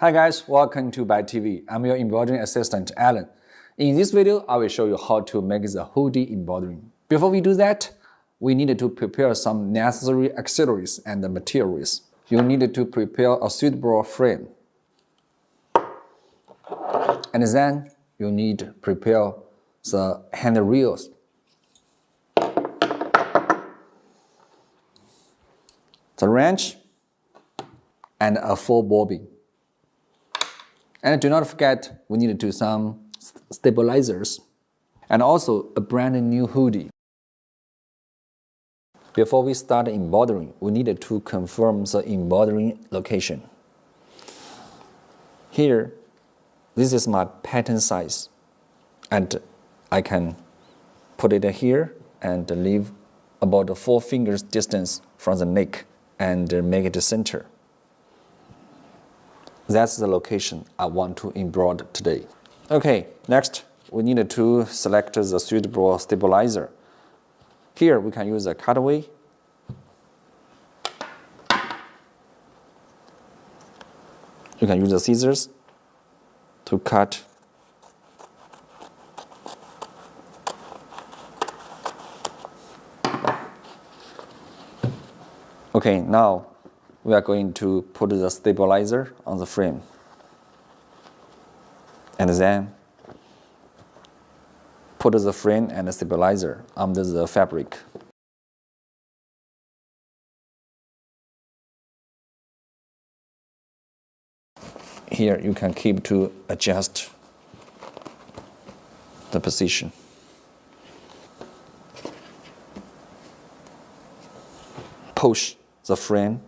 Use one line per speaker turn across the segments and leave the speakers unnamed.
Hi guys, welcome to BAi TV. I'm your embroidering assistant, Alan. In this video, I will show you how to make the hoodie embroidering. Before we do that, we need to prepare some necessary accessories and materials. You need to prepare a suitable frame. And then you need to prepare the handrails. The wrench and a full bobbin. And do not forget, we need to do some stabilizers and also a brand new hoodie. Before we start embroidering, we need to confirm the embroidering location. Here, this is my pattern size, and I can put it here and leave about 4 fingers distance from the neck and make it the center. That's the location I want to embroider today. Okay, next we need to select the suitable stabilizer. Here we can use a cutaway. You can use the scissors to cut. Okay, now we are going to put the stabilizer on the frame. And then put the frame and the stabilizer under the fabric. Here you can keep to adjust the position. Push the frame.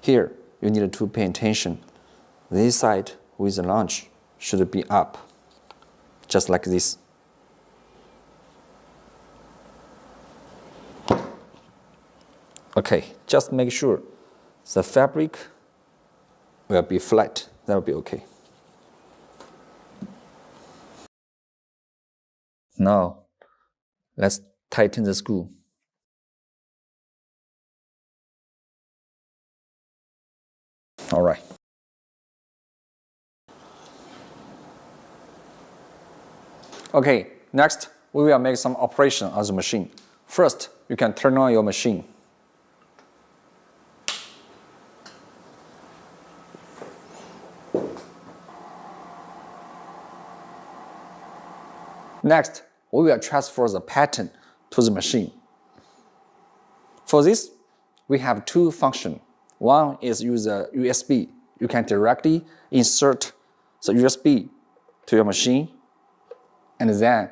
Here, you need to pay attention. This side with the launch should be up, just like this. Okay, just make sure the fabric will be flat. That will be okay. Now, let's tighten the screw. All right. Okay, next we will make some operation on the machine. First, you can turn on your machine. Next, we will transfer the pattern to the machine. For this, we have 2 functions. One is use a USB. You can directly insert the USB to your machine and then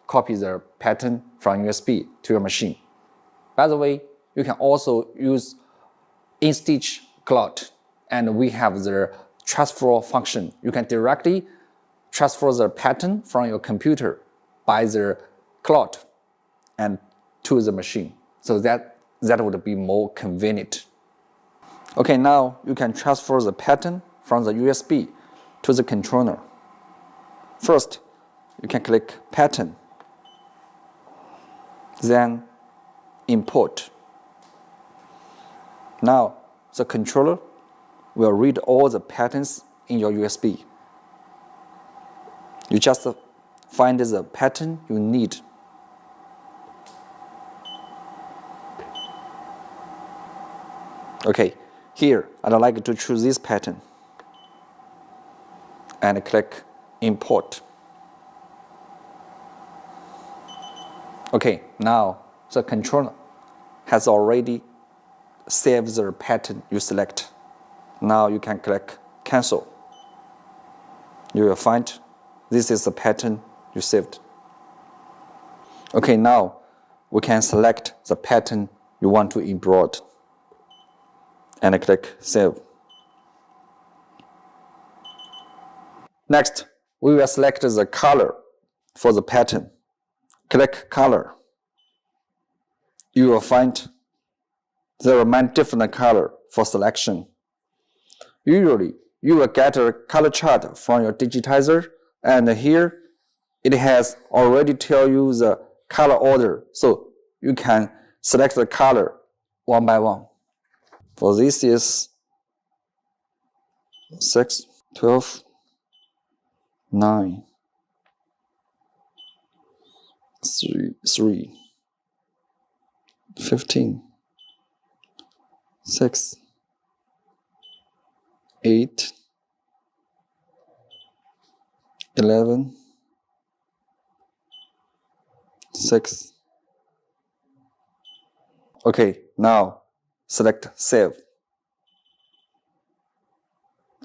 copy the pattern from USB to your machine. By the way, you can also use in-stitch cloth, and we have the transfer function. You can directly transfer the pattern from your computer by the cloth and to the machine. So that would be more convenient. Okay, now you can transfer the pattern from the USB to the controller. First, you can click Pattern, then Import. Now, the controller will read all the patterns in your USB. You just find the pattern you need. Okay, here I'd like to choose this pattern and click Import. Okay, now the controller has already saved the pattern you select. Now you can click Cancel. You will find this is the pattern you saved. Okay, now we can select the pattern you want to embroider and click Save. Next, we will select the color for the pattern. Click Color. You will find there are many different colors for selection. Usually, you will get a color chart from your digitizer, and here it has already tell you the color order, so you can select the color one by one. For this is 6, 12, 9, 3, 15, 6, 8, 11, 6. Okay, now select Save.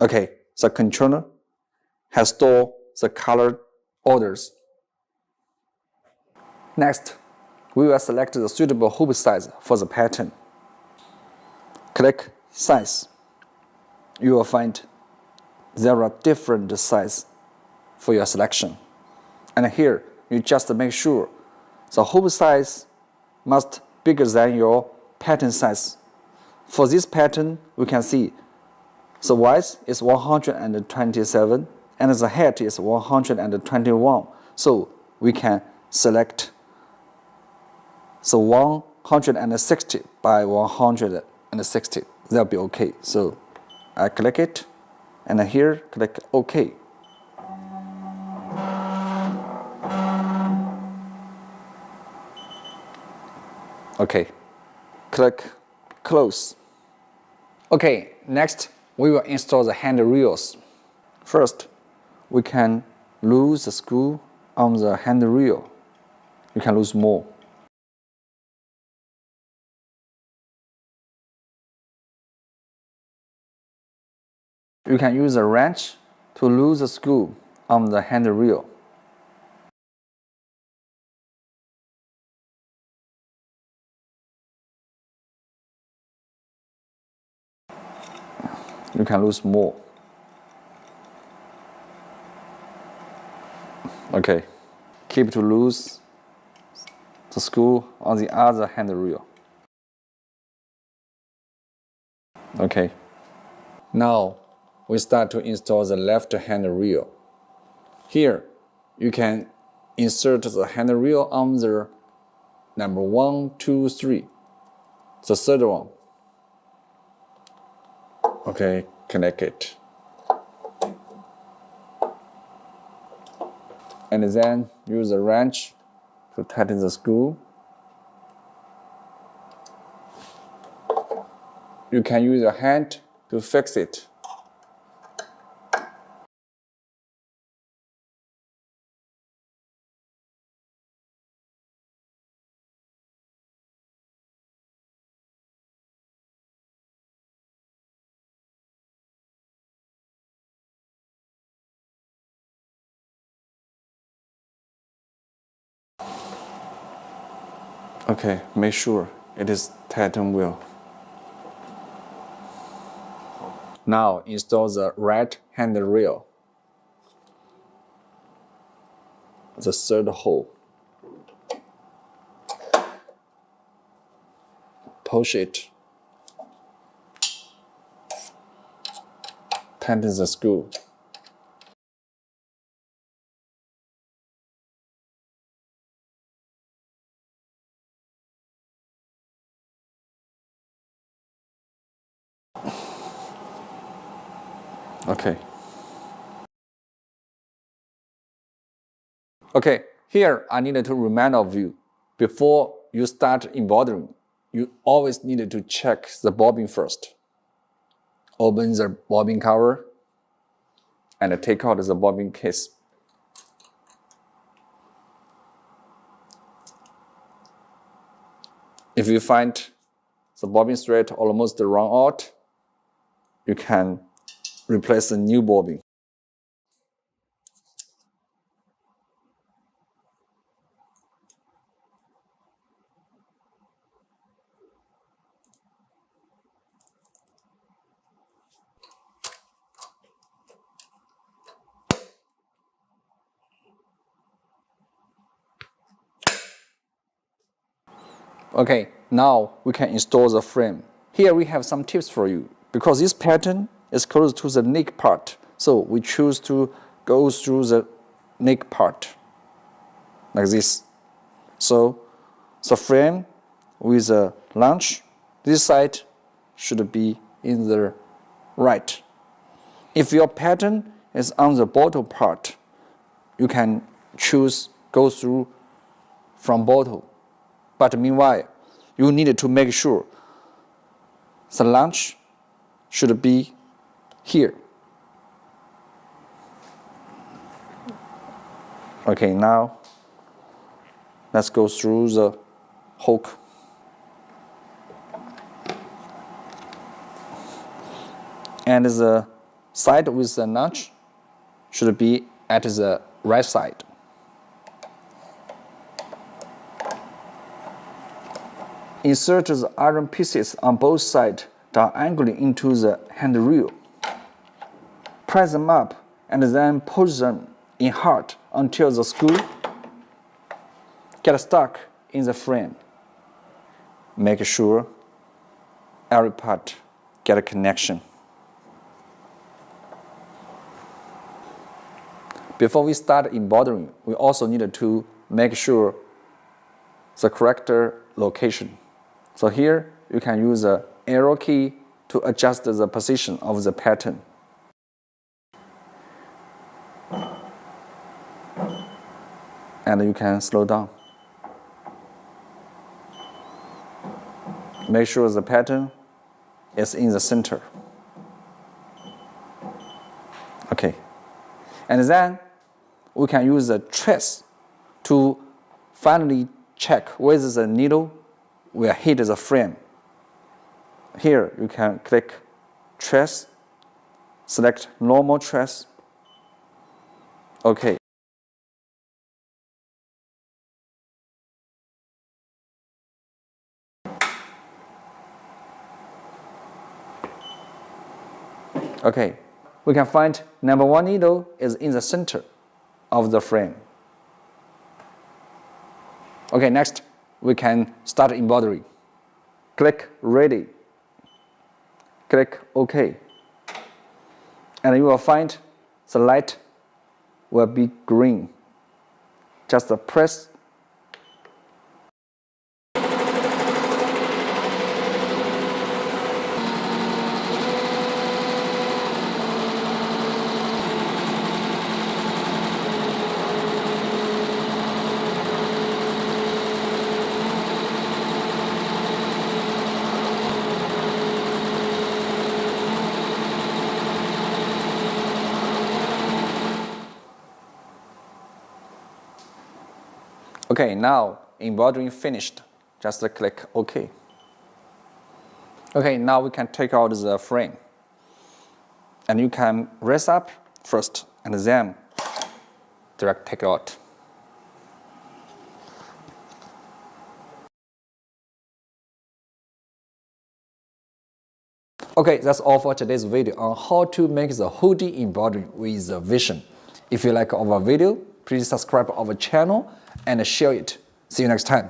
Okay, the controller has stored the colored orders. Next, we will select the suitable hoop size for the pattern. Click Size. You will find there are different sizes for your selection. And here, you just make sure the hoop size must be bigger than your pattern size. For this pattern, we can see the width is 127 and the height is 121. So we can select the 160 by 160. That'll be okay. So I click it and here click OK. Okay, click Close. Okay, next we will install the hand rails. First, we can lose the screw on the hand rail. You can lose more. You can use a wrench to lose the screw on the hand rail. You can lose more. Okay, keep to lose the screw on the other hand rail. Okay, now we start to install the left hand rail. Here, you can insert the hand rail on the number 1, 2, 3, the third one. Okay, connect it. And then use a wrench to tighten the screw. You can use your hand to fix it. Okay, make sure it is tightened well. Now install the right hand rail, the third hole. Push it. Tighten the screw. Okay. Okay, here I needed to remind of you, before you start embroidering, you always needed to check the bobbin first. Open the bobbin cover and take out the bobbin case. If you find the bobbin thread almost run out, you can replace the new bobbin. Okay, now we can install the frame. Here we have some tips for you. Because this pattern is close to the neck part, so we choose to go through the neck part, like this. So the frame with a launch, this side should be in the right. If your pattern is on the bottle part, you can choose go through from bottle. But meanwhile, you need to make sure the launch should be here. Okay, now let's go through the hook. And the side with the notch should be at the right side. Insert the iron pieces on both sides diagonally into the handrail. Press them up and then push them in hard until the screw gets stuck in the frame. Make sure every part gets a connection. Before we start embroidering, we also need to make sure the correct location. So here, you can use the arrow key to adjust the position of the pattern. And you can slow down. Make sure the pattern is in the center. Okay. And then we can use the trace to finally check whether the needle will hit the frame. Here you can click trace, select normal trace. Okay. Okay, we can find number 1 needle is in the center of the frame. Okay, next we can start embroidering. Click Ready. Click OK. And you will find the light will be green. Just press. Okay, now embroidering finished. Just click OK. Okay, now we can take out the frame. And you can raise up first and then direct take out. Okay, that's all for today's video on how to make the hoodie embroidery with the Vision. If you like our video, please subscribe our channel and share it. See you next time.